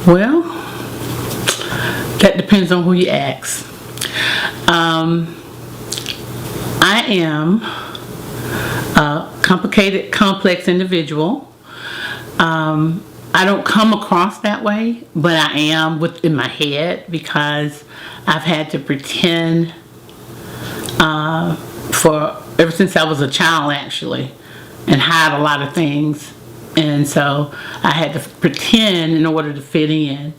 Well, that depends on who you ask. I am a complicated, complex individual. I don't come across that way, but I am within my head because I've had to pretend for ever since I was a child, actually, and hide a lot of things. And so I had to pretend in order to fit in.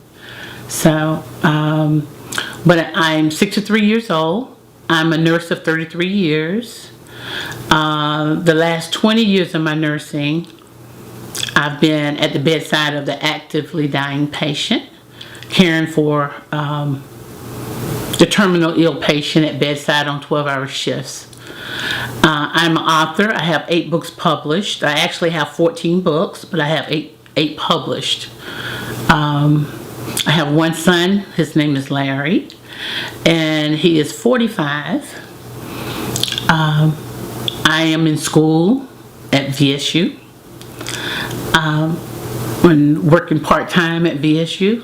So, but I'm 63 years old. I'm a nurse of 33 years. The last 20 years of my nursing, I've been at the bedside of the actively dying patient, caring for the terminal ill patient at bedside on 12-hour shifts. I'm an author. I have 8 books published. I actually have 14 books, but I have 8 published. I have one son. His name is Larry, and he is 45. I am in school at VSU. When working part-time at VSU.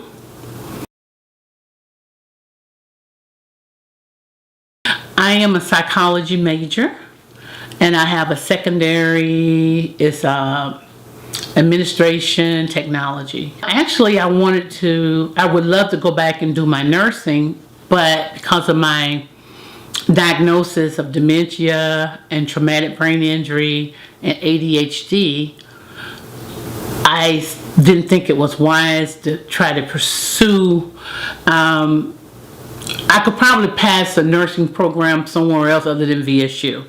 I am a psychology major, and I have a secondary, it's administration technology. Actually, I would love to go back and do my nursing, but because of my diagnosis of dementia and traumatic brain injury and ADHD, I didn't think it was wise to try to pursue. I could probably pass a nursing program somewhere else other than VSU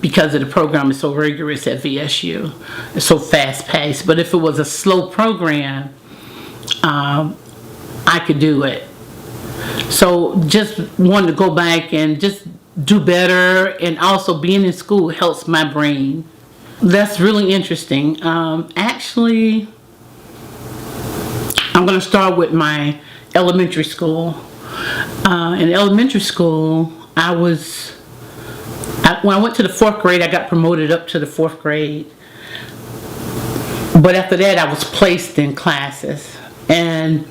because of the program is so rigorous at VSU. It's so fast-paced. But if it was a slow program, I could do it. So just wanted to go back and just do better, and also being in school helps my brain. That's really interesting. Actually, I'm going to start with my elementary school. In elementary school, when I went to the 4th grade, I got promoted up to the 4th grade. But after that, I was placed in classes. And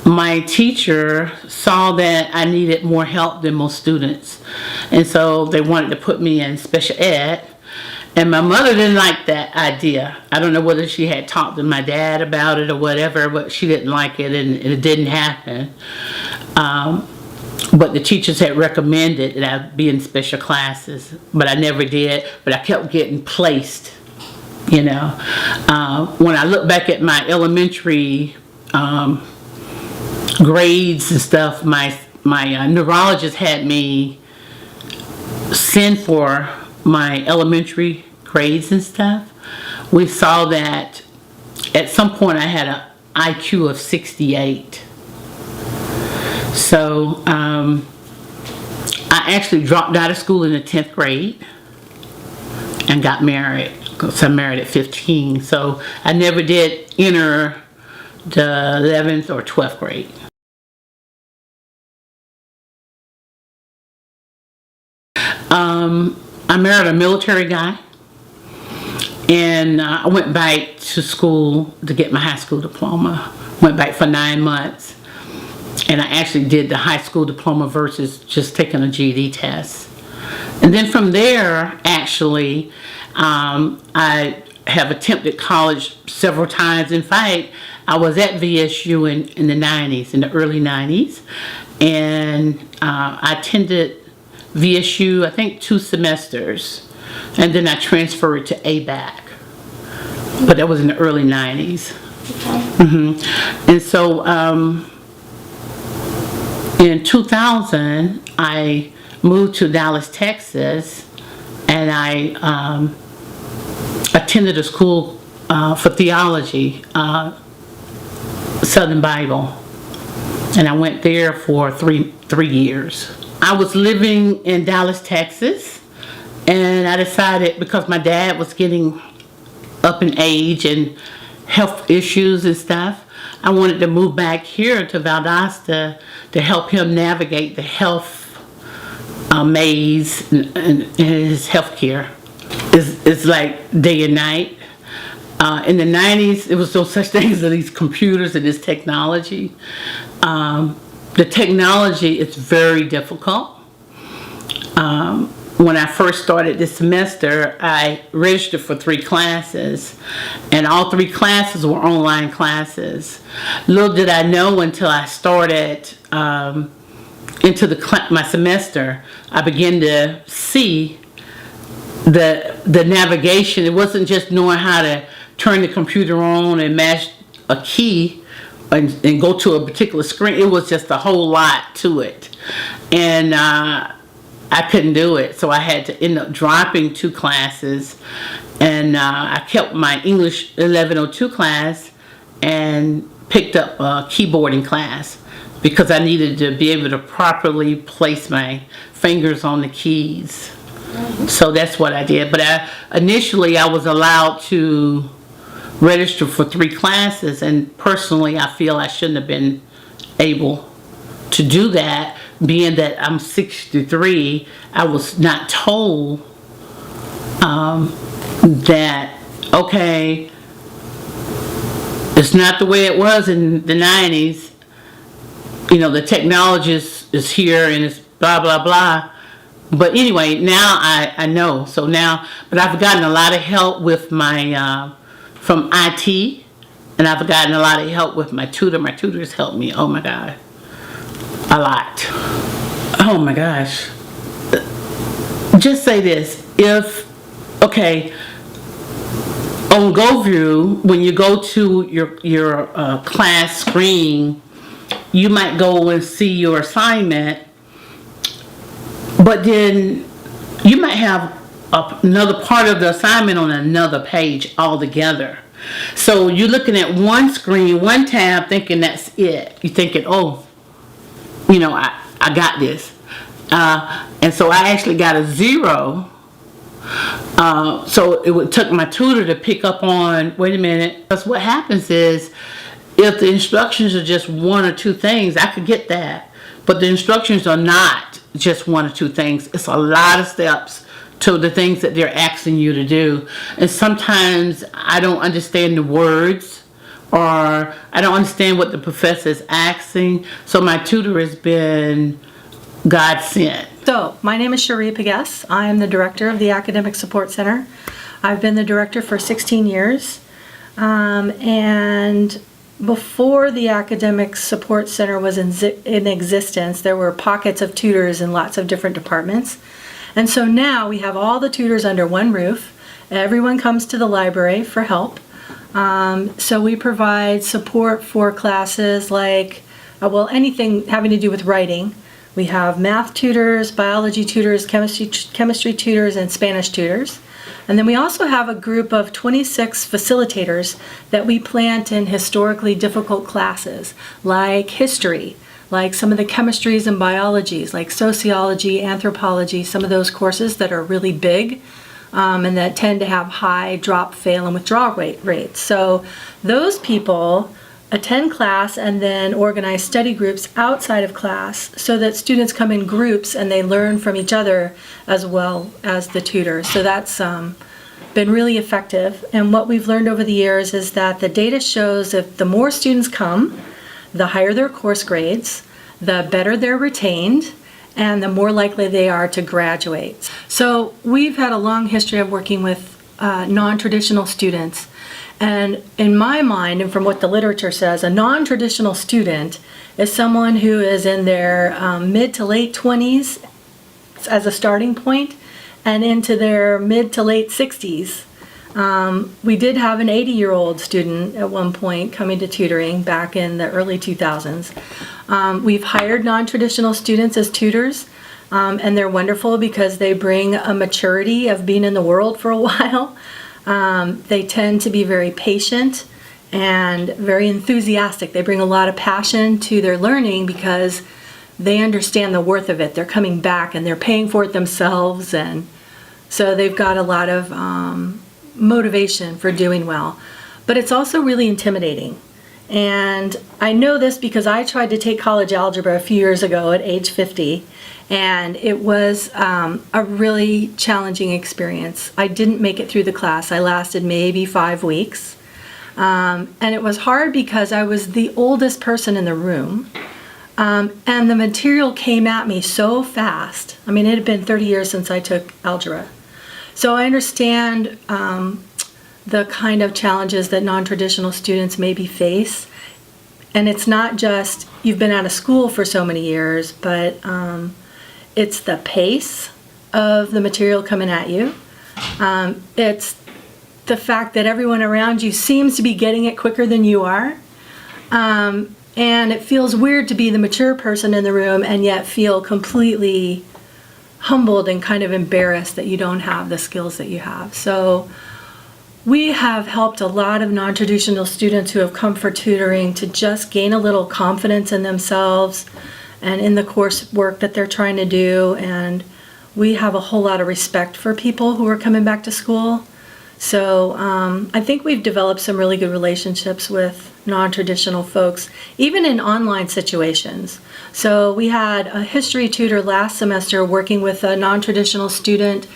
my teacher saw that I needed more help than most students. And so they wanted to put me in special ed. And my mother didn't like that idea. I don't know whether she had talked to my dad about it or whatever, but she didn't like it, and it didn't happen. But the teachers had recommended that I be in special classes, but I never did. But I kept getting placed, you know. When I look back at my elementary grades and stuff, my neurologist had me send for my elementary grades and stuff. We saw that at some point I had an IQ of 68. So I actually dropped out of school in the 10th grade and got married. So I married at 15. So I never did enter the 11th or 12th grade. I married a military guy, and I went back to school to get my high school diploma. Went back for 9 months, and I actually did the high school diploma versus just taking a GED test. And then from there, actually, I have attempted college several times. In fact, I was at VSU in the 90s, in the early 90s, and I attended VSU, I think 2 semesters, and then I transferred to ABAC, but that was in the early 90s. And so in 2000, I moved to Dallas, Texas, and I attended a school for theology, Southern Bible, and I went there for three years. I was living in Dallas, Texas, and I decided, because my dad was getting up in age and health issues and stuff, I wanted to move back here to Valdosta to help him navigate the health maze and his health care. It's like day and night. In the 90s, there was no such thing as these computers and this technology. The technology is very difficult. When I first started this semester, I registered for 3 classes, and all 3 classes were online classes. Little did I know until I started into my semester, I began to see the navigation. It wasn't just knowing how to turn the computer on and mash a key and go to a particular screen. It was just a whole lot to it, and I couldn't do it, so I had to end up dropping 2 classes, and I kept my English 1102 class and picked up a keyboarding class because I needed to be able to properly place my fingers on the keys. So that's what I did. But initially I was allowed to register for 3 classes, and personally I feel I shouldn't have been able to do that, being that I'm 63. I was not told that, okay, it's not the way it was in the 90s. You know, the technology is here and it's blah, blah, blah. But anyway, now I know. So now, but I've gotten a lot of help with my, from IT, and I've gotten a lot of help with my tutor. My tutors helped me, oh my God, a lot. Oh my gosh. Just say this, okay, on GoView, when you go to your class screen, you might go and see your assignment, but then you might have another part of the assignment on another page altogether. So you're looking at one screen, one tab, thinking that's it. You're thinking, oh, you know, I got this. And so I actually got a 0. So it took my tutor to pick up on, wait a minute, because what happens is, if the instructions are just 1 or 2 things, I could get that. But the instructions are not just 1 or 2 things. It's a lot of steps to the things that they're asking you to do. And sometimes I don't understand the words, or I don't understand what the professor is asking. So my tutor has been God sent. So, my name is Cherie Pegues. I am the director of the Academic Support Center. I've been the director for 16 years. And before the Academic Support Center was in existence, there were pockets of tutors in lots of different departments. And so now we have all the tutors under one roof. Everyone comes to the library for help. So we provide support for classes like, anything having to do with writing. We have math tutors, biology tutors, chemistry tutors, and Spanish tutors. And then we also have a group of 26 facilitators that we plant in historically difficult classes, like history, like some of the chemistries and biologies, like sociology, anthropology, some of those courses that are really big and that tend to have high drop, fail, and withdrawal rates. So those people attend class and then organize study groups outside of class so that students come in groups and they learn from each other as well as the tutors. So that's been really effective. And what we've learned over the years is that the data shows if the more students come, the higher their course grades, the better they're retained, and the more likely they are to graduate. So we've had a long history of working with non-traditional students. And in my mind, and from what the literature says, a non-traditional student is someone who is in their mid to late 20s as a starting point and into their mid to late 60s. We did have an 80-year-old student at one point coming to tutoring back in the early 2000s. We've hired non-traditional students as tutors, and they're wonderful because they bring a maturity of being in the world for a while. They tend to be very patient and very enthusiastic. They bring a lot of passion to their learning because they understand the worth of it. They're coming back and they're paying for it themselves, and so they've got a lot of motivation for doing well. But it's also really intimidating. And I know this because I tried to take college algebra a few years ago at age 50, and it was a really challenging experience. I didn't make it through the class. I lasted maybe 5 weeks. And it was hard because I was the oldest person in the room. And the material came at me so fast. I mean, it had been 30 years since I took algebra. So I understand the kind of challenges that non-traditional students maybe face. And it's not just you've been out of school for so many years, but it's the pace of the material coming at you. It's the fact that everyone around you seems to be getting it quicker than you are. And it feels weird to be the mature person in the room and yet feel completely humbled and kind of embarrassed that you don't have the skills that you have. So we have helped a lot of non-traditional students who have come for tutoring to just gain a little confidence in themselves and in the coursework that they're trying to do. And we have a whole lot of respect for people who are coming back to school. So I think we've developed some really good relationships with non-traditional folks, even in online situations. So we had a history tutor last semester working with a non-traditional student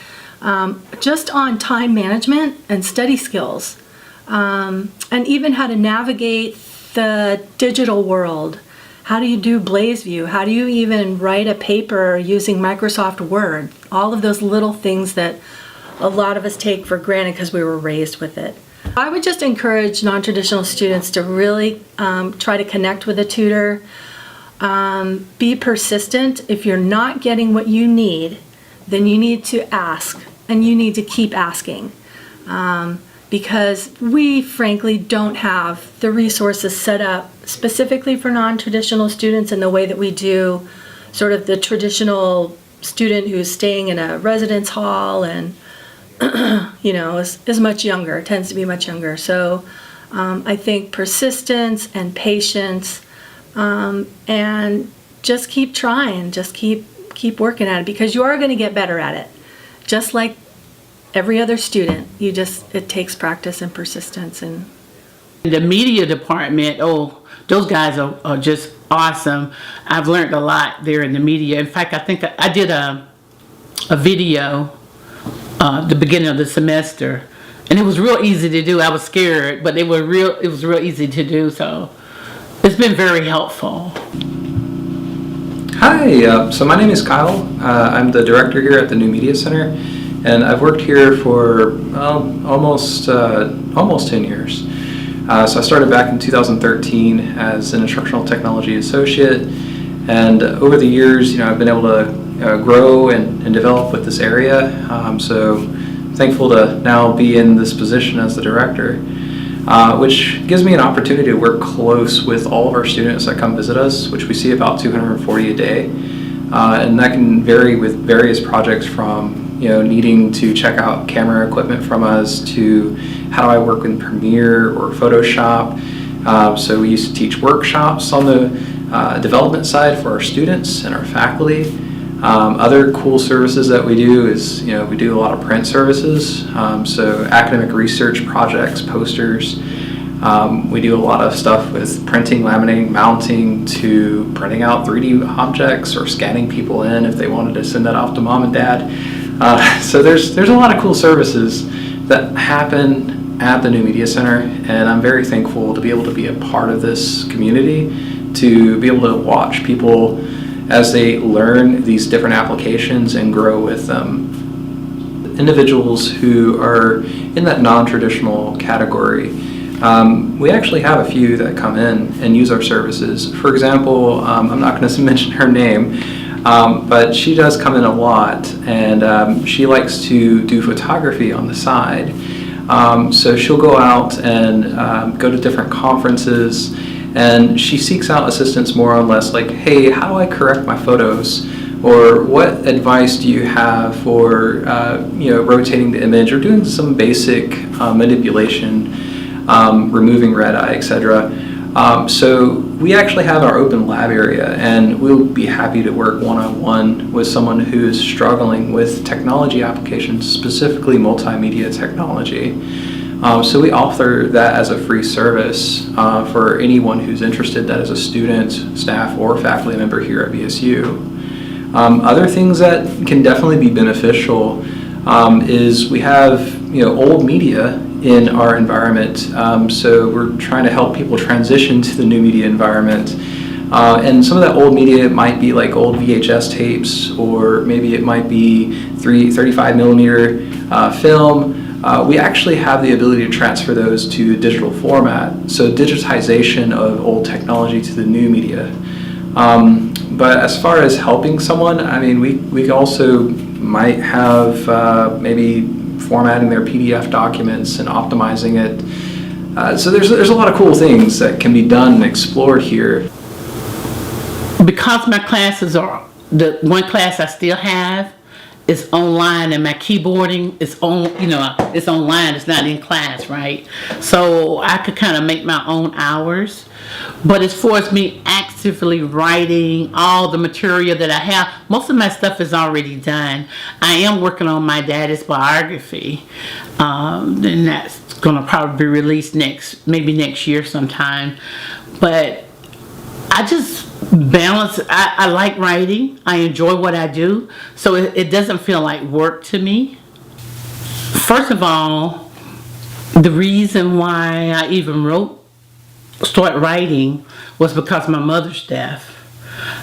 just on time management and study skills, and even how to navigate the digital world. How do you do Blaze View? How do you even write a paper using Microsoft Word? All of those little things that a lot of us take for granted because we were raised with it. I would just encourage non-traditional students to really try to connect with a tutor. Be persistent. If you're not getting what you need, then you need to ask, and you need to keep asking. Because we frankly don't have the resources set up specifically for non-traditional students in the way that we do sort of the traditional student who's staying in a residence hall and is much younger, tends to be much younger. So I think persistence and patience, and just keep trying, just keep working at it, because you are going to get better at it. Just like every other student, it takes practice and persistence. And the media department, those guys are just awesome. I've learned a lot there in the media. In fact, I think I did a video the beginning of the semester, and it was real easy to do. I was scared, but it was real easy to do, so it's been very helpful. Hi, so my name is Kyle. I'm the director here at the New Media Center, and I've worked here for almost 10 years. So I started back in 2013 as an instructional technology associate, and over the years, I've been able to grow and develop with this area. So thankful to now be in this position as the director, which gives me an opportunity to work close with all of our students that come visit us, which we see about 240 a day. And that can vary with various projects from needing to check out camera equipment from us to how do I work in Premiere or Photoshop. So we used to teach workshops on the development side for our students and our faculty. Other cool services that we do is, we do a lot of print services, so academic research projects, posters. We do a lot of stuff with printing, laminating, mounting, to printing out 3D objects or scanning people in if they wanted to send that off to mom and dad. So there's a lot of cool services that happen at the New Media Center, and I'm very thankful to be able to be a part of this community, to be able to watch people as they learn these different applications and grow with them. Individuals who are in that non-traditional category, we actually have a few that come in and use our services. For example, I'm not going to mention her name, but she does come in a lot, and she likes to do photography on the side. So she'll go out and go to different conferences, and she seeks out assistance more or less like, hey, how do I correct my photos? Or what advice do you have for rotating the image or doing some basic manipulation, removing red eye, etc. So we actually have our open lab area, and we'll be happy to work one-on-one with someone who is struggling with technology applications, specifically multimedia technology. So we offer that as a free service for anyone who's interested, that is a student, staff, or faculty member here at BSU. Other things that can definitely be beneficial is we have old media in our environment. So we're trying to help people transition to the new media environment. And some of that old media might be like old VHS tapes, or maybe it might be 35 millimeter film. We actually have the ability to transfer those to digital format, so digitization of old technology to the new media. But as far as helping someone, I mean, we also might have maybe formatting their PDF documents and optimizing it. So there's a lot of cool things that can be done and explored here. Because my classes are, the one class I still have is online, and my keyboarding is it's online, it's not in class, right? So I could kind of make my own hours. But as far as me actively writing all the material that I have, most of my stuff is already done. I am working on my daddy's biography, and that's gonna probably be released maybe next year sometime. But I just balance. I like writing. I enjoy what I do, so it doesn't feel like work to me. First of all, the reason why I even start writing was because my mother's death.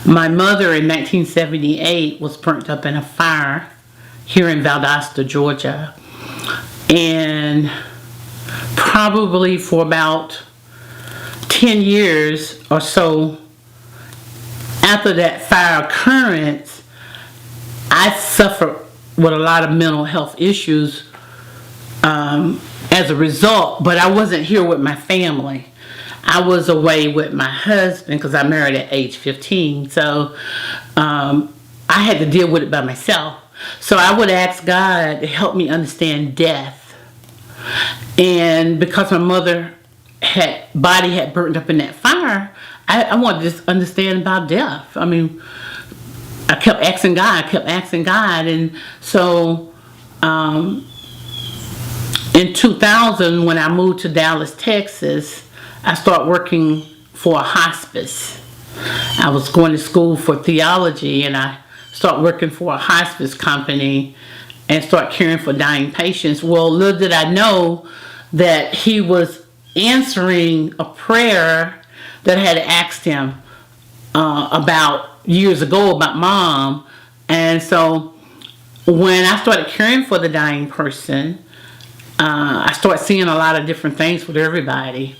My mother in 1978 was burnt up in a fire here in Valdosta, Georgia, and probably for about 10 years or so after that fire occurrence, I suffered with a lot of mental health issues as a result, but I wasn't here with my family. I was away with my husband because I married at age 15, so I had to deal with it by myself. So I would ask God to help me understand death. And because my mother body had burned up in that fire, I wanted to just understand about death. I mean, I kept asking God, and so in 2000, when I moved to Dallas, Texas, I started working for a hospice. I was going to school for theology, and I started working for a hospice company and started caring for dying patients. Well, little did I know that he was answering a prayer that I had asked him about years ago about Mom. And so when I started caring for the dying person, I started seeing a lot of different things with everybody.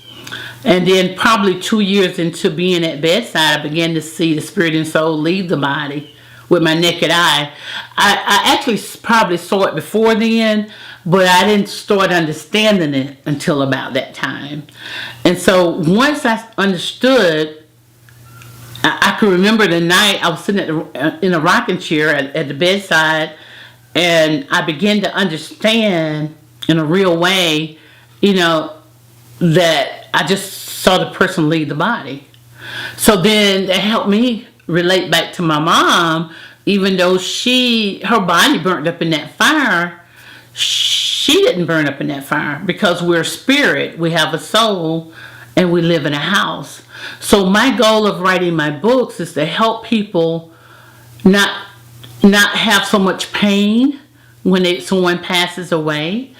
And then probably 2 years into being at bedside, I began to see the spirit and soul leave the body with my naked eye. I actually probably saw it before then, but I didn't start understanding it until about that time. And so once I understood, I can remember the night I was sitting in a rocking chair at the bedside, and I began to understand in a real way, that I just saw the person leave the body. So then it helped me relate back to my mom. Even though her body burned up in that fire, she didn't burn up in that fire, because we're a spirit, we have a soul, and we live in a house. So my goal of writing my books is to help people not have so much pain when someone passes away,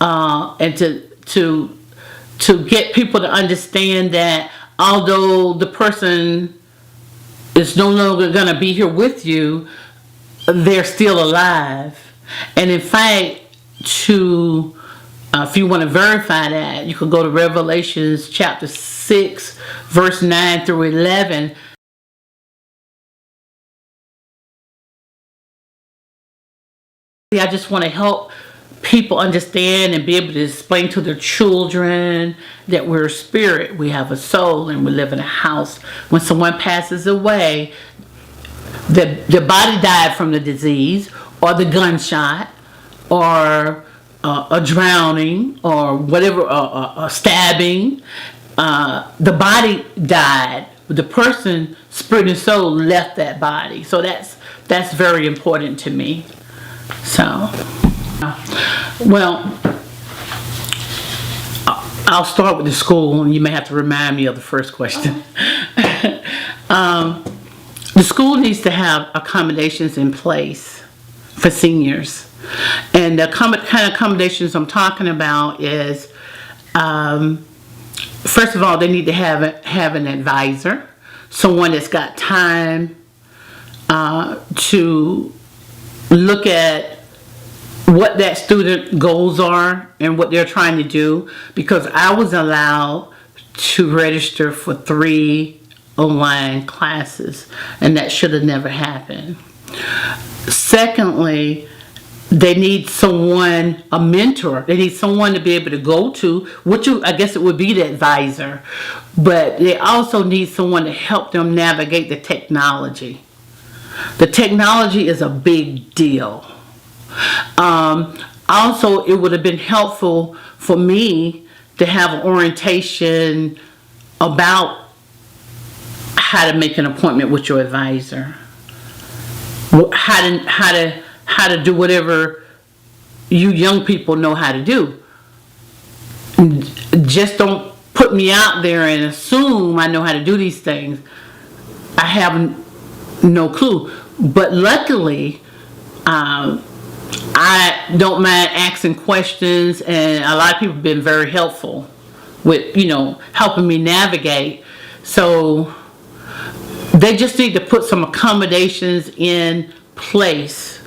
and to get people to understand that although the person is no longer going to be here with you, they're still alive. And in fact, if you want to verify that, you could go to Revelations chapter 6, verse 9 through 11. I just want to help people understand and be able to explain to their children that we're a spirit, we have a soul, and we live in a house. When someone passes away, the body died from the disease or the gunshot or a drowning or whatever, a stabbing. The body died, but the person, spirit and soul, left that body. So that's very important to me. So, well, I'll start with the school, and you may have to remind me of the first question. The school needs to have accommodations in place for seniors. And the kind of accommodations I'm talking about is, first of all, they need to have an advisor, someone that's got time to look at what that student goals are and what they're trying to do, because I was allowed to register for 3 online classes, and that should have never happened. Secondly, they need someone, a mentor. They need someone to be able to go to, which I guess it would be the advisor, but they also need someone to help them navigate the technology. The technology is a big deal. Also, it would have been helpful for me to have an orientation about how to make an appointment with your advisor, how to do whatever you young people know how to do. Just don't put me out there and assume I know how to do these things. I have no clue. But luckily, I don't mind asking questions, and a lot of people have been very helpful with, helping me navigate. So they just need to put some accommodations in place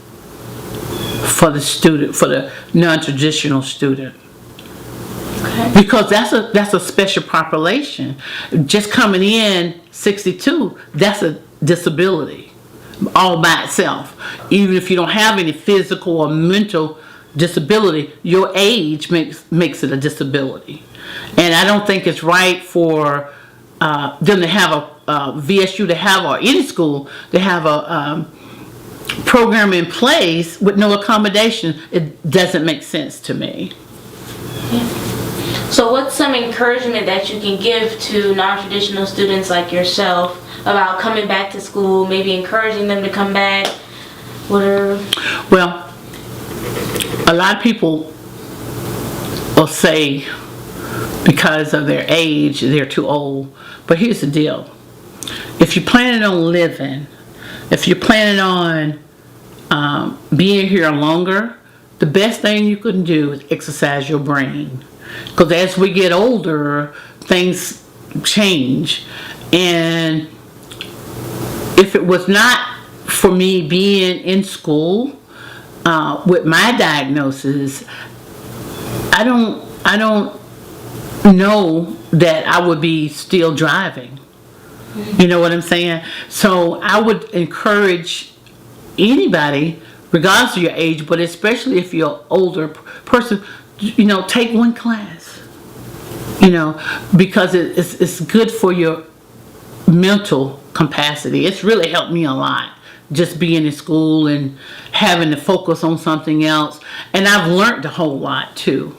for the student, for the non-traditional student. Okay. Because that's a special population. Just coming in 62, that's a disability all by itself. Even if you don't have any physical or mental disability, your age makes it a disability. And I don't think it's right for them to have a VSU to have, or any school to have a program in place with no accommodation. It doesn't make sense to me. So what's some encouragement that you can give to non-traditional students like yourself about coming back to school, maybe encouraging them to come back? Well, a lot of people will say because of their age they're too old. But here's the deal. If you're planning on living, if you're planning on being here longer, the best thing you can do is exercise your brain. Because as we get older, things change. And if it was not for me being in school with my diagnosis, I don't know that I would be still driving. You know what I'm saying? So I would encourage anybody, regardless of your age, but especially if you're an older person, take one class. Because it's good for your mental capacity. It's really helped me a lot, just being in school and having to focus on something else. And I've learned a whole lot too.